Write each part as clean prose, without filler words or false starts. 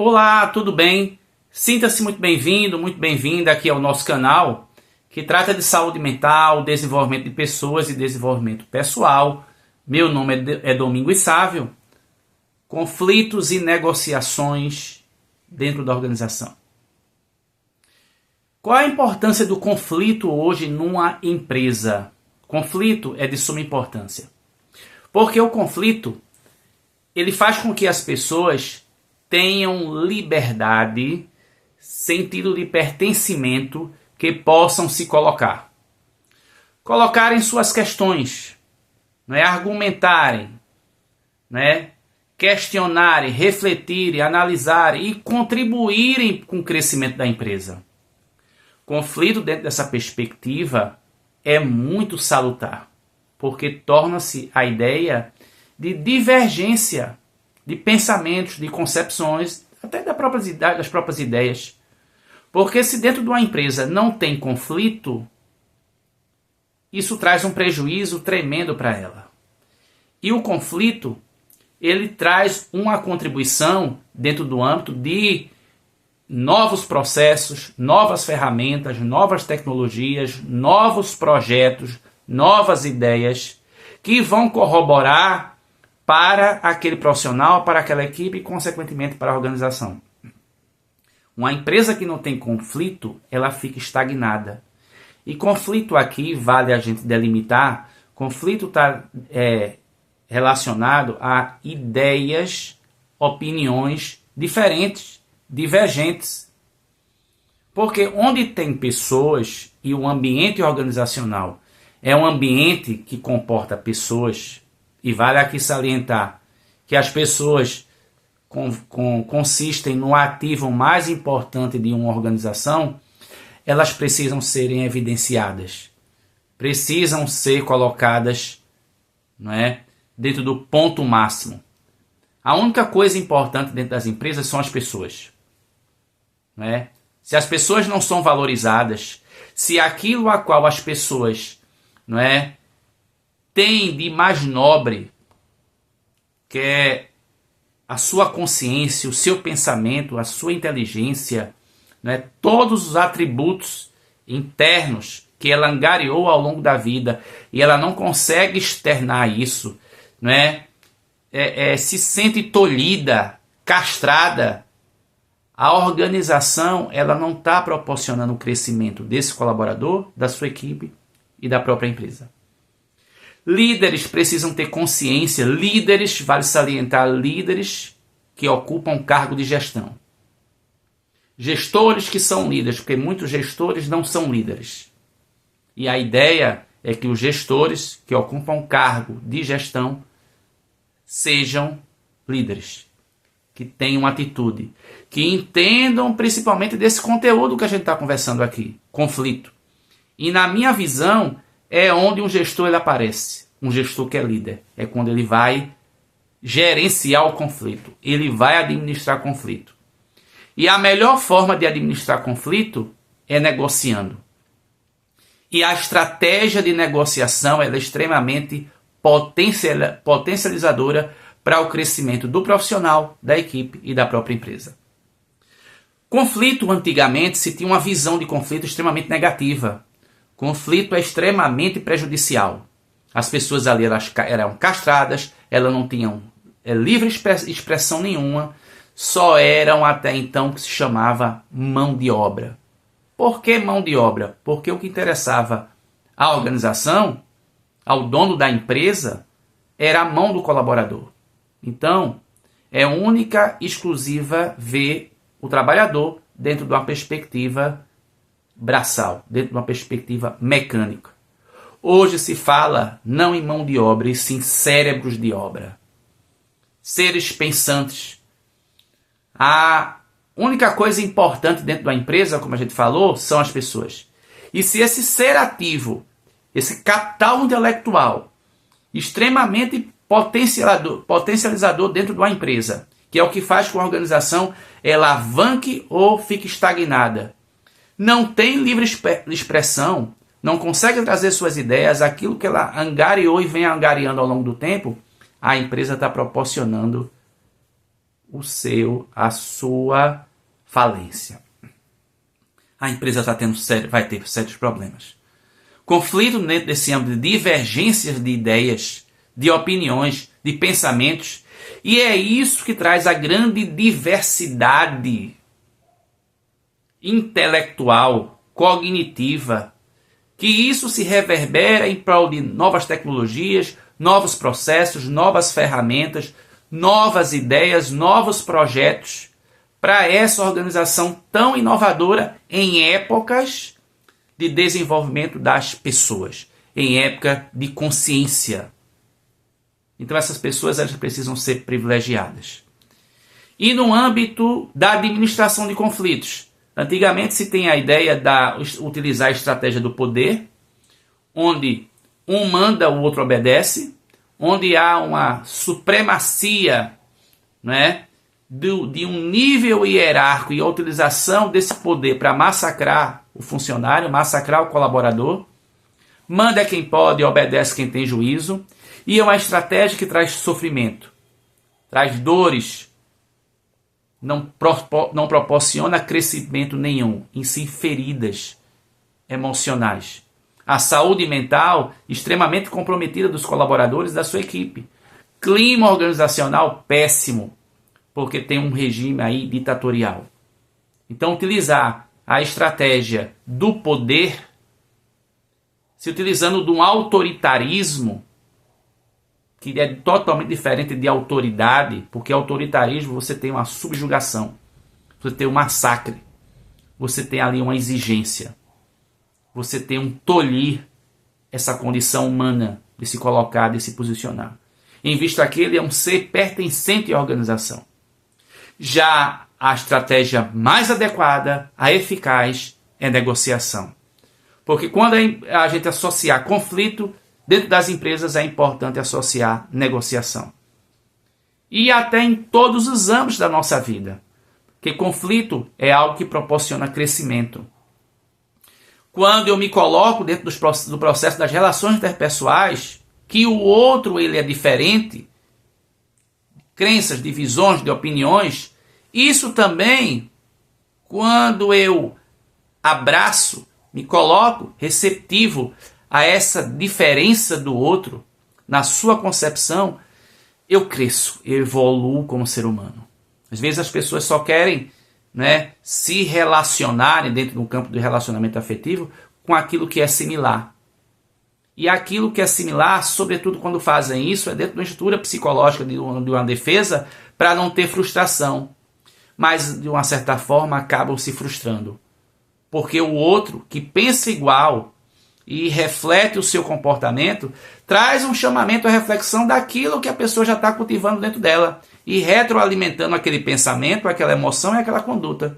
Olá, tudo bem? Sinta-se muito bem-vindo, muito bem-vinda aqui ao nosso canal que trata de saúde mental, desenvolvimento de pessoas e desenvolvimento pessoal. Meu nome é Domingos Sávio. Conflitos e negociações dentro da organização. Qual a importância do conflito hoje numa empresa? Conflito é de suma importância. Porque o conflito, ele faz com que as pessoas tenham liberdade, sentido de pertencimento, que possam se colocarem suas questões, argumentarem, questionarem, refletirem, analisarem e contribuírem com o crescimento da empresa. Conflito dentro dessa perspectiva é muito salutar, porque torna-se a ideia de divergência de pensamentos, de concepções, até das próprias ideias. Porque se dentro de uma empresa não tem conflito, isso traz um prejuízo tremendo para ela. E o conflito, ele traz uma contribuição dentro do âmbito de novos processos, novas ferramentas, novas tecnologias, novos projetos, novas ideias que vão corroborar para aquele profissional, para aquela equipe e, consequentemente, para a organização. Uma empresa que não tem conflito, ela fica estagnada. E conflito aqui, vale a gente delimitar, conflito está relacionado a ideias, opiniões diferentes, divergentes. Porque onde tem pessoas e o ambiente organizacional é um ambiente que comporta pessoas. E vale aqui salientar que as pessoas consistem no ativo mais importante de uma organização, elas precisam serem evidenciadas, precisam ser colocadas dentro do ponto máximo. A única coisa importante dentro das empresas são as pessoas. Se as pessoas não são valorizadas, se aquilo a qual as pessoas tem de mais nobre, que é a sua consciência, o seu pensamento, a sua inteligência, todos os atributos internos que ela angariou ao longo da vida e ela não consegue externar isso, se sente tolhida, castrada, a organização ela não está proporcionando o crescimento desse colaborador, da sua equipe e da própria empresa. Líderes precisam ter consciência, líderes, vale salientar, líderes que ocupam cargo de gestão. Gestores que são líderes, porque muitos gestores não são líderes. E a ideia é que os gestores que ocupam cargo de gestão sejam líderes, que tenham atitude, que entendam principalmente desse conteúdo que a gente está conversando aqui, conflito. E na minha visão, é onde um gestor ele aparece. Um gestor que é líder. É quando ele vai gerenciar o conflito. Ele vai administrar conflito. E a melhor forma de administrar conflito é negociando. E a estratégia de negociação ela é extremamente potencializadora para o crescimento do profissional, da equipe e da própria empresa. Conflito, antigamente, se tinha uma visão de conflito extremamente negativa. Conflito é extremamente prejudicial. As pessoas ali eram castradas, elas não tinham livre expressão nenhuma, só eram até então o que se chamava mão de obra. Por que mão de obra? Porque o que interessava à organização, ao dono da empresa, era a mão do colaborador. Então, é única e exclusiva ver o trabalhador dentro de uma perspectiva braçal, dentro de uma perspectiva mecânica. Hoje se fala não em mão de obra, e sim cérebros de obra. Seres pensantes. A única coisa importante dentro da empresa, como a gente falou, são as pessoas. E se esse ser ativo, esse capital intelectual, extremamente potencializador dentro de uma empresa, que é o que faz com a organização ela alavanque ou fique estagnada, não tem livre expressão, não consegue trazer suas ideias, aquilo que ela angariou e vem angariando ao longo do tempo, a empresa está proporcionando a sua falência. A empresa vai ter sérios problemas. Conflito dentro desse âmbito de divergências de ideias, de opiniões, de pensamentos. E é isso que traz a grande diversidade intelectual, cognitiva, que isso se reverbera em prol de novas tecnologias, novos processos, novas ferramentas, novas ideias, novos projetos para essa organização tão inovadora em épocas de desenvolvimento das pessoas, em época de consciência. Então essas pessoas elas precisam ser privilegiadas. E no âmbito da administração de conflitos, antigamente se tem a ideia de utilizar a estratégia do poder, onde um manda, o outro obedece, onde há uma supremacia, né, de um nível hierárquico e a utilização desse poder para massacrar o funcionário, massacrar o colaborador, manda quem pode e obedece quem tem juízo, e é uma estratégia que traz sofrimento, traz dores, não proporciona crescimento nenhum, em si feridas emocionais. A saúde mental extremamente comprometida dos colaboradores da sua equipe. Clima organizacional péssimo, porque tem um regime aí ditatorial. Então utilizar a estratégia do poder, se utilizando de um autoritarismo, que é totalmente diferente de autoridade, porque autoritarismo você tem uma subjugação, você tem um massacre, você tem ali uma exigência, você tem um tolir essa condição humana de se colocar, de se posicionar. Em vista que ele é um ser pertencente à organização. Já a estratégia mais adequada, a eficaz, é negociação. Porque quando a gente associar conflito, dentro das empresas é importante associar negociação. E até em todos os âmbitos da nossa vida. Porque conflito é algo que proporciona crescimento. Quando eu me coloco dentro do processo das relações interpessoais, que o outro ele é diferente, crenças, de visões, de opiniões, isso também, quando eu abraço, me coloco receptivo a essa diferença do outro, na sua concepção, eu cresço, eu evoluo como ser humano. Às vezes as pessoas só querem, né, se relacionarem dentro do campo do relacionamento afetivo com aquilo que é similar. E aquilo que é similar, sobretudo quando fazem isso, é dentro de uma estrutura psicológica de uma defesa para não ter frustração. Mas, de uma certa forma, acabam se frustrando. Porque o outro, que pensa igual e reflete o seu comportamento, traz um chamamento à reflexão daquilo que a pessoa já está cultivando dentro dela e retroalimentando aquele pensamento, aquela emoção e aquela conduta,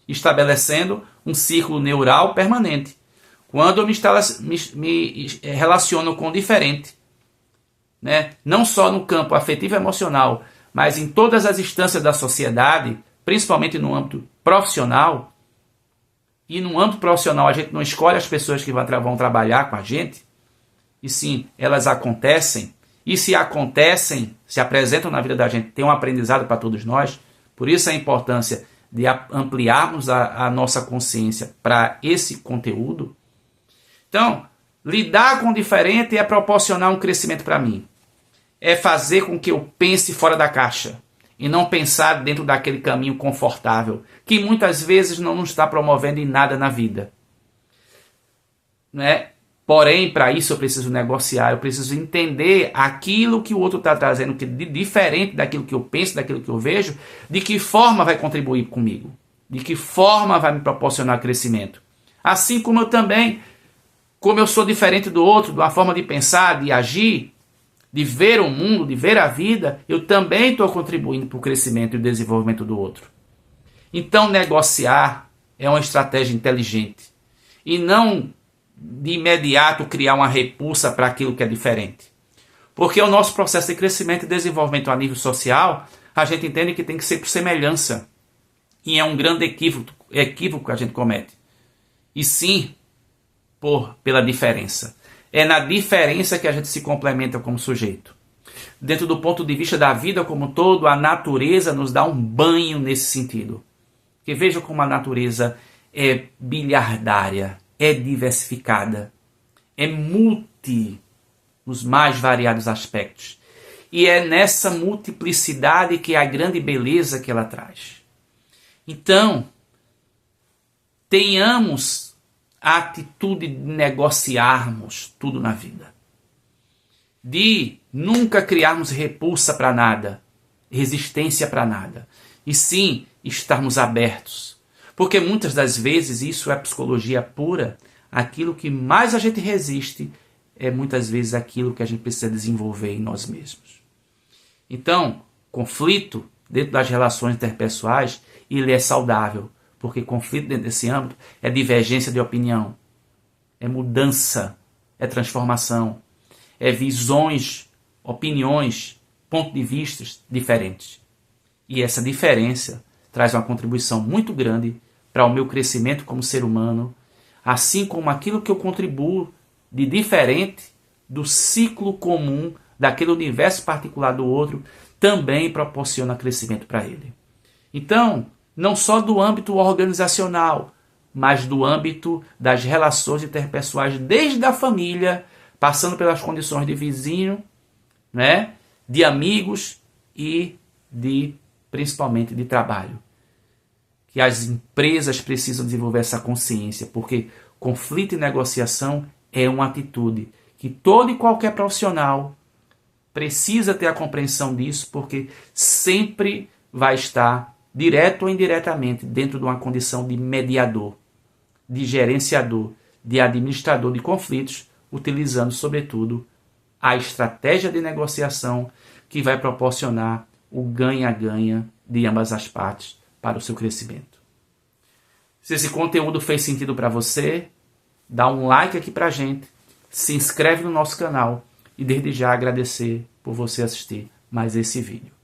estabelecendo um ciclo neural permanente. Quando eu me relaciono com o diferente, né? Não só no campo afetivo e emocional, mas em todas as instâncias da sociedade, principalmente no âmbito profissional, e no âmbito profissional a gente não escolhe as pessoas que vão trabalhar com a gente, e sim, elas acontecem, e se acontecem, se apresentam na vida da gente, tem um aprendizado para todos nós. Por isso a importância de ampliarmos a nossa consciência para esse conteúdo. Então, lidar com o diferente é proporcionar um crescimento para mim. É fazer com que eu pense fora da caixa e não pensar dentro daquele caminho confortável, que muitas vezes não nos está promovendo em nada na vida. Né? Porém, para isso eu preciso negociar, eu preciso entender aquilo que o outro está trazendo, que de diferente daquilo que eu penso, daquilo que eu vejo, de que forma vai contribuir comigo, de que forma vai me proporcionar crescimento. Assim como eu também, como eu sou diferente do outro, de uma forma de pensar, de agir, de ver o mundo, de ver a vida, eu também estou contribuindo para o crescimento e o desenvolvimento do outro. Então, negociar é uma estratégia inteligente. E não, de imediato, criar uma repulsa para aquilo que é diferente. Porque o nosso processo de crescimento e desenvolvimento a nível social, a gente entende que tem que ser por semelhança. E é um grande equívoco que a gente comete. E sim, pela diferença. É na diferença que a gente se complementa como sujeito. Dentro do ponto de vista da vida como um todo, a natureza nos dá um banho nesse sentido. Porque veja como a natureza é bilhardária, é diversificada, é multi nos mais variados aspectos. E é nessa multiplicidade que é a grande beleza que ela traz. Então, tenhamos a atitude de negociarmos tudo na vida. De nunca criarmos repulsa para nada, resistência para nada. E sim, estarmos abertos. Porque muitas das vezes isso é psicologia pura. Aquilo que mais a gente resiste é muitas vezes aquilo que a gente precisa desenvolver em nós mesmos. Então, conflito dentro das relações interpessoais, ele é saudável. Porque conflito dentro desse âmbito é divergência de opinião, é mudança, é transformação, é visões, opiniões, pontos de vista diferentes. E essa diferença traz uma contribuição muito grande para o meu crescimento como ser humano, assim como aquilo que eu contribuo de diferente do ciclo comum daquele universo particular do outro, também proporciona crescimento para ele. Então, não só do âmbito organizacional, mas do âmbito das relações interpessoais, desde a família, passando pelas condições de vizinho, né, de amigos e principalmente de trabalho. Que as empresas precisam desenvolver essa consciência, porque conflito e negociação é uma atitude que todo e qualquer profissional precisa ter a compreensão disso, porque sempre vai estar, direto ou indiretamente, dentro de uma condição de mediador, de gerenciador, de administrador de conflitos, utilizando, sobretudo, a estratégia de negociação que vai proporcionar o ganha-ganha de ambas as partes para o seu crescimento. Se esse conteúdo fez sentido para você, dá um like aqui para a gente, se inscreve no nosso canal e desde já agradecer por você assistir mais esse vídeo.